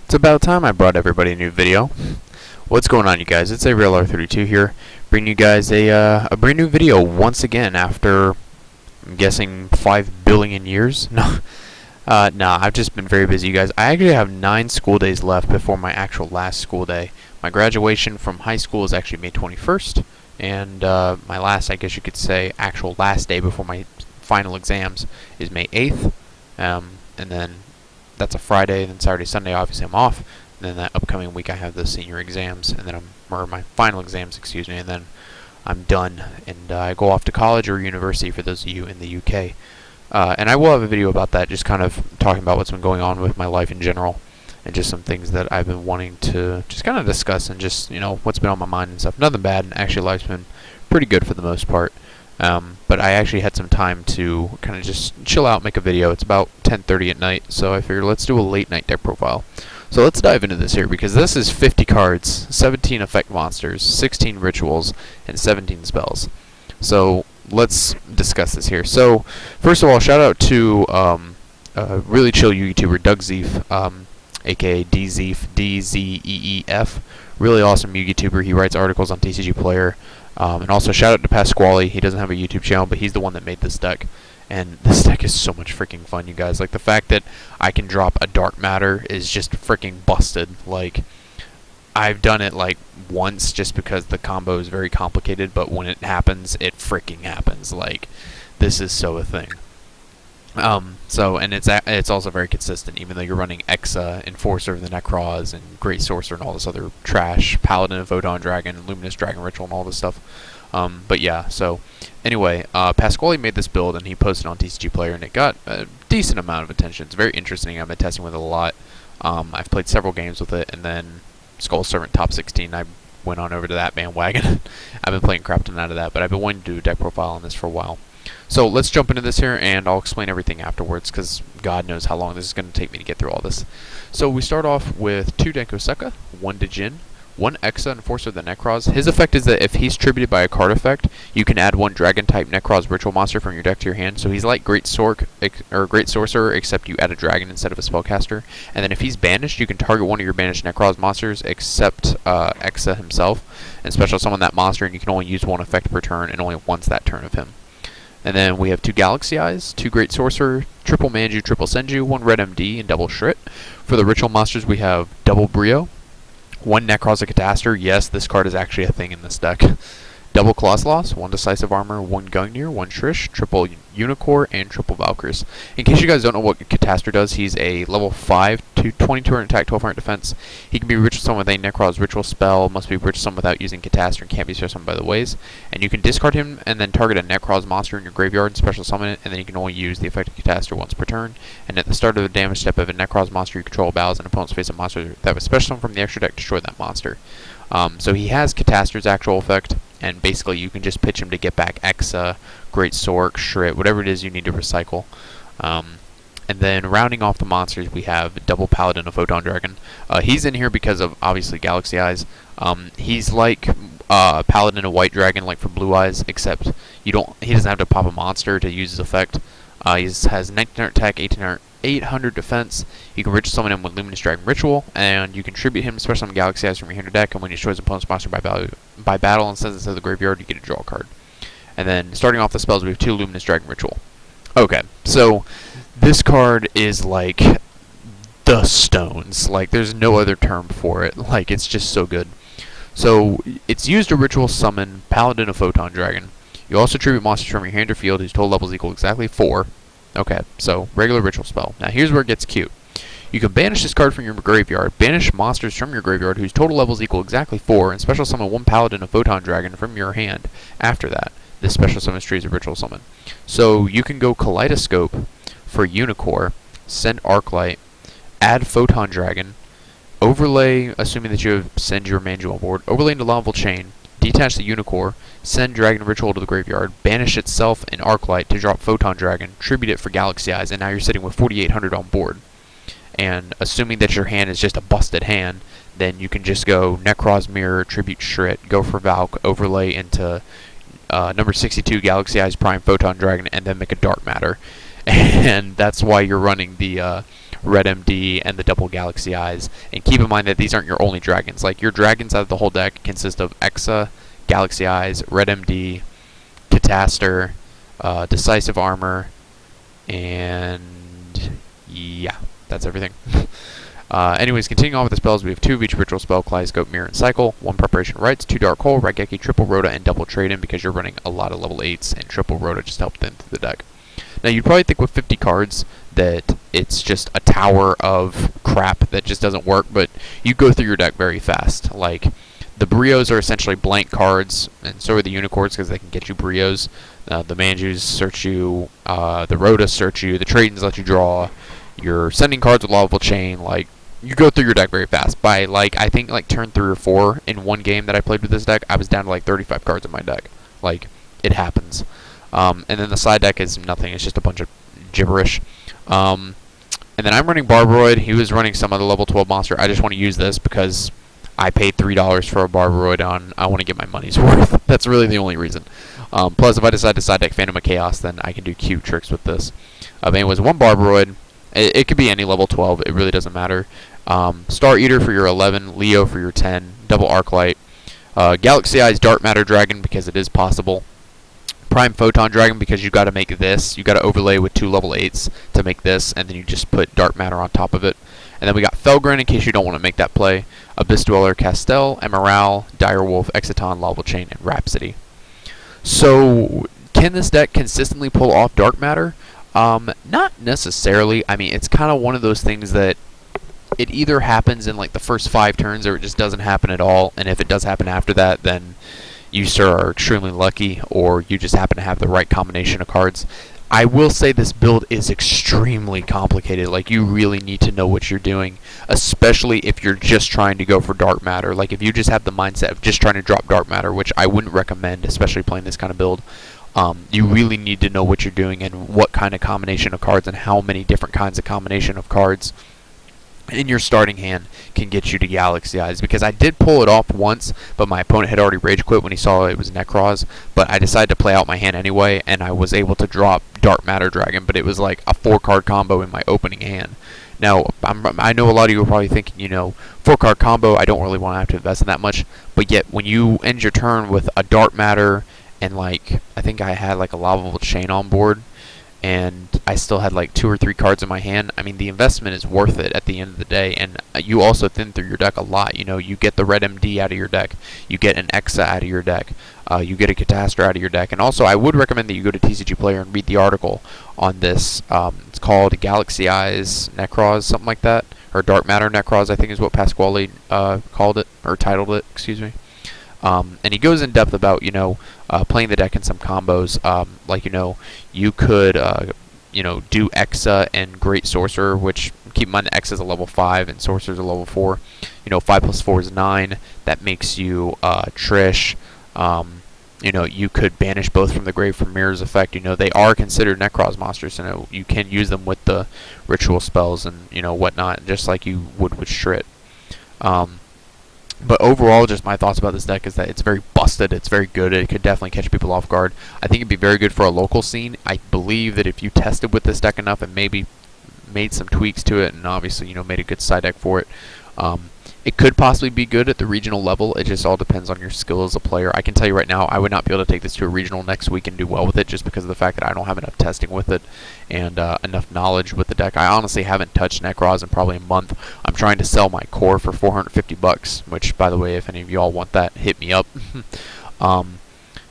It's about time I brought everybody a new video. What's going on, you guys? It's ArealR32 here, bringing you guys a brand new video once again after, I'm guessing, 5 billion years? No, I've just been very busy, you guys. I actually have 9 school days left before my actual last school day. My graduation from high school is actually May 21st, and my last, I guess you could say, actual last day before my final exams is May 8th, and then that's a Friday. Then Saturday, Sunday, obviously I'm off. And then that upcoming week I have the senior exams, and then or my final exams, excuse me, and then I'm done, and I go off to college or university for those of you in the UK. And I will have a video about that, just kind of talking about what's been going on with my life in general, and just some things that I've been wanting to just kind of discuss, and just, you know, what's been on my mind and stuff. Nothing bad, and actually life's been pretty good for the most part. But I actually had some time to kind of just chill out, make a video. It's about 10:30 at night, so I figured let's do a late night deck profile. So let's dive into this here, because this is 50 cards, 17 effect monsters, 16 rituals, and 17 spells. So let's discuss this here. So first of all, shout out to a really chill YouTuber, Doug Zeef, aka DZeef, DZEEF. Really awesome YouTuber. He writes articles on TCG Player. And also shout out to Pasquale. He doesn't have a YouTube channel, but he's the one that made this deck. And this deck is so much freaking fun, you guys. Like, the fact that I can drop a dark matter is just freaking busted. Like, I've done it like once just because the combo is very complicated, but when it happens, it freaking happens. Like, this is so a thing. And it's also very consistent, even though you're running Exa, Enforcer of the NEKROZ, and Great Sorcerer, and all this other trash, Paladin of Photon Dragon, Luminous Dragon Ritual, and all this stuff. But yeah, so anyway, Pasquale made this build, and he posted on TCG Player, and it got a decent amount of attention. It's very interesting. I've been testing with it a lot. I've played several games with it, and then Skull Servant Top 16, I went on over to that bandwagon. I've been playing Crafton out of that, but I've been wanting to do a deck profile on this for a while. So let's jump into this here, and I'll explain everything afterwards, because God knows how long this is going to take me to get through all this. So we start off with 2 Denkoseka, 1 Djinn, 1 Exa Enforcer of the NEKROZ. His effect is that if he's tributed by a card effect, you can add 1 Dragon-type NEKROZ ritual monster from your deck to your hand. So he's like Great Sorcerer, except you add a dragon instead of a spellcaster. And then if he's banished, you can target one of your banished NEKROZ monsters, except Exa himself, and special summon that monster, and you can only use 1 effect per turn, and only once that turn of him. And then we have 2 Galaxy Eyes, 2 Great Sorcerer, triple Manju, triple Senju, 1 Red MD, and double Shrit. For the ritual monsters, we have double Brio, 1 Necrozic Catastor. Yes, this card is actually a thing in this deck. Double Colossus, 1 Decisive Armor, 1 Gungnir, 1 Shrish, triple Unicorn, and triple Valkyrs. In case you guys don't know what Catastor does, he's a level 5, 2200 attack, 1200 defense. He can be ritual summoned with a Necroz ritual spell, must be ritual summoned without using Catastor, and can't be special summoned by the ways. And you can discard him and then target a Necroz monster in your graveyard and special summon it, and then you can only use the effect of Catastor once per turn. And at the start of the damage step of a Necroz monster you control battles, and opponents face a monster that was special summoned from the extra deck, destroy that monster. So he has Catastor's actual effect, and basically you can just pitch him to get back Exa, Great Sork, Shrit, whatever it is you need to recycle. And then rounding off the monsters, we have double Paladin of Photon Dragon. He's in here because of, obviously, Galaxy Eyes. He's like Paladin of White Dragon, like for Blue Eyes, except he doesn't have to pop a monster to use his effect. He has 1900 attack, 800 defense. You can ritual summon him with Luminous Dragon Ritual, and you contribute him special summon Galaxy Eyes from your hand or deck, and when he destroys an opponent's monster by battle and sends it to the graveyard, you get a draw card. And then starting off the spells, we have 2 Luminous Dragon Ritual. Okay, so this card is like the stones. Like, there's no other term for it. Like, it's just so good. So it's used to ritual summon Paladin of Photon Dragon. You also tribute monsters from your hand or field whose total levels equal exactly 4. Okay, so regular ritual spell. Now here's where it gets cute. You can banish this card from your graveyard, banish monsters from your graveyard whose total levels equal exactly 4, and special summon 1 Paladin of Photon Dragon from your hand after that. This special summon tree is a ritual summon. So you can go Kaleidoscope for Unicorn, send Arclight, add Photon Dragon, overlay, assuming that you have send your Manju on board, overlay into Lawful Chain, detach the Unicorn, send Dragon Ritual to the graveyard, banish itself in Arclight to drop Photon Dragon, tribute it for Galaxy Eyes, and now you're sitting with 4800 on board. And assuming that your hand is just a busted hand, then you can just go Necroz Mirror, tribute Shrit, go for Valk, overlay into number 62 Galaxy Eyes Prime Photon Dragon, and then make a Dark Matter. And that's why you're running the Red MD, and the double Galaxy Eyes. And keep in mind that these aren't your only dragons. Like, your dragons out of the whole deck consist of Exa, Galaxy Eyes, Red MD, Cataster, Decisive Armor, and yeah, that's everything. Anyways, continuing on with the spells, we have 2 of each ritual spell, Kaleidoscope, Mirror, and Cycle, 1 Preparation Rites, 2 Dark Hole, Raigeki, Triple Rhoda, and Double Trade-In because you're running a lot of level 8s, and Triple Rhoda just helped thin through the deck. Now, you'd probably think with 50 cards that it's just a tower of crap that just doesn't work, but you go through your deck very fast. Like, the Brios are essentially blank cards, and so are the Unicorns because they can get you Brios. The Manjus search you, the Rhodas search you, the Tradens let you draw. You're sending cards with Lawful Chain. Like, you go through your deck very fast. By, like, I think, like, turn 3 or 4 in one game that I played with this deck, I was down to, like, 35 cards in my deck. Like, it happens. And then the side deck is nothing. It's just a bunch of gibberish. And then I'm running Barbaroid. He was running some other level 12 monster. I just want to use this because I paid $3 for a Barbaroid on. I want to get my money's worth. That's really the only reason. Plus, if I decide to side deck Phantom of Chaos, then I can do cute tricks with this. But anyways, 1 Barbaroid. It could be any level 12. It really doesn't matter. Star Eater for your 11. Leo for your 10. Double Arclight. Galaxy Eyes Dark Matter Dragon because it is possible. Prime Photon Dragon because you got to make this. You got to overlay with 2 level 8s to make this, and then you just put Dark Matter on top of it. And then we got Felgren in case you don't want to make that play. Abyss Dweller, Castel, Emerald, Direwolf, Exiton, Lawful Chain, and Rhapsody. So, can this deck consistently pull off Dark Matter? Not necessarily. I mean, it's kind of one of those things that it either happens in like the first 5 turns or it just doesn't happen at all. And if it does happen after that, then you sir are extremely lucky, or you just happen to have the right combination of cards. I will say this build is extremely complicated. Like, you really need to know what you're doing, especially if you're just trying to go for Dark Matter. Like, if you just have the mindset of just trying to drop Dark Matter, which I wouldn't recommend, especially playing this kind of build, you really need to know what you're doing and what kind of combination of cards and how many different kinds of combination of cards in your starting hand can get you to Galaxy Eyes. Because I did pull it off once, but my opponent had already rage quit when he saw it was NEKROZ. But I decided to play out my hand anyway, and I was able to drop Dark Matter Dragon. But it was like a 4-card combo in my opening hand. Now, I know a lot of you are probably thinking, you know, 4-card combo, I don't really want to have to invest in that much. But yet, when you end your turn with a Dark Matter and, like, I think I had like a Lawful Chain on board, and I still had like 2 or 3 cards in my hand, I mean, the investment is worth it at the end of the day. And you also thin through your deck a lot. You know, you get the Red MD out of your deck, you get an Exa out of your deck, you get a Cataster out of your deck. And also, I would recommend that you go to TCG Player and read the article on this. It's called Galaxy Eyes NEKROZ, something like that, or Dark Matter NEKROZ, I think is what Pasquale called it, or titled it, excuse me. And he goes in depth about, you know, playing the deck in some combos. Like, you know, you could, you know, do Exa and Great Sorcerer, which, keep in mind, Exa is a level 5 and Sorcerer is a level 4. You know, 5 plus 4 is 9. That makes you Trish. You know, you could banish both from the grave from Mirror's Effect. You know, they are considered NEKROZ monsters, and you can use them with the ritual spells and, you know, whatnot, just like you would with Shrit. But overall, just my thoughts about this deck is that it's very busted, it's very good, it could definitely catch people off guard. I think it'd be very good for a local scene. I believe that if you tested with this deck enough and maybe made some tweaks to it, and obviously, you know, made a good side deck for it, it could possibly be good at the regional level. It just all depends on your skill as a player. I can tell you right now, I would not be able to take this to a regional next week and do well with it, just because of the fact that I don't have enough testing with it and enough knowledge with the deck. I honestly haven't touched NEKROZ in probably a month. I'm trying to sell my core for $450, which, by the way, if any of y'all want that, hit me up.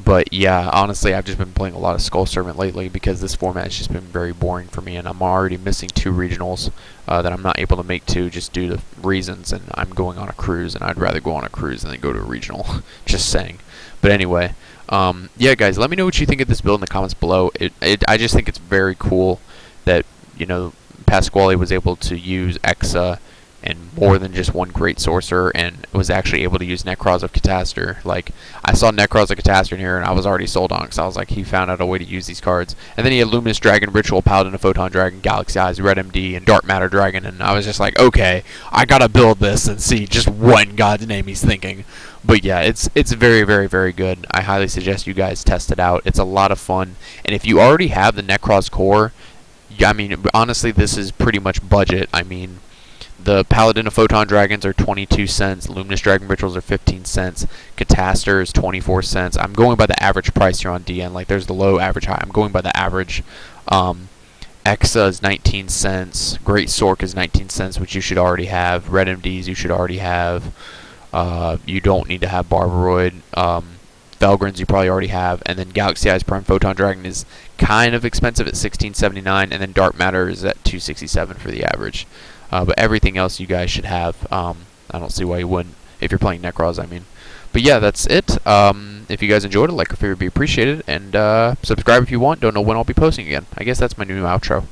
But yeah, honestly, I've just been playing a lot of Skull Servant lately because this format has just been very boring for me, and I'm already missing 2 regionals that I'm not able to make 2 just due to reasons, and I'm going on a cruise, and I'd rather go on a cruise than go to a regional. Just saying. But anyway, yeah, guys, let me know what you think of this build in the comments below. I just think it's very cool that, you know, Pasquale was able to use Exa and more than just one Great Sorcerer, and was actually able to use NEKROZ of Cataster. Like, I saw NEKROZ of Cataster in here, and I was already sold on it, because I was like, he found out a way to use these cards. And then he had Luminous Dragon, Ritual Paladin, a Photon Dragon, Galaxy Eyes, Red MD, and Dark Matter Dragon, and I was just like, okay, I gotta build this and see just what in God's name he's thinking. But yeah, it's very, very, very good. I highly suggest you guys test it out. It's a lot of fun, and if you already have the NEKROZ core, Yeah, I mean, honestly, this is pretty much budget. I mean, the Paladin of Photon Dragons are 22 cents. Luminous Dragon Rituals are 15 cents. Catastor is 24 cents. I'm going by the average price here on DN. Like, there's the low, average, high. I'm going by the average. Exa is 19 cents. Great Sork is 19 cents, which you should already have. Red MDs you should already have. You don't need to have Barbaroid. Felgrins you probably already have. And then Galaxy Eyes Prime Photon Dragon is kind of expensive at 16.79, and then Dark Matter is at 2.67 for the average. But everything else you guys should have. I don't see why you wouldn't, if you're playing NEKROZ, I mean. But yeah, that's it. If you guys enjoyed it, like or favorite would be appreciated. And subscribe if you want. Don't know when I'll be posting again. I guess that's my new outro.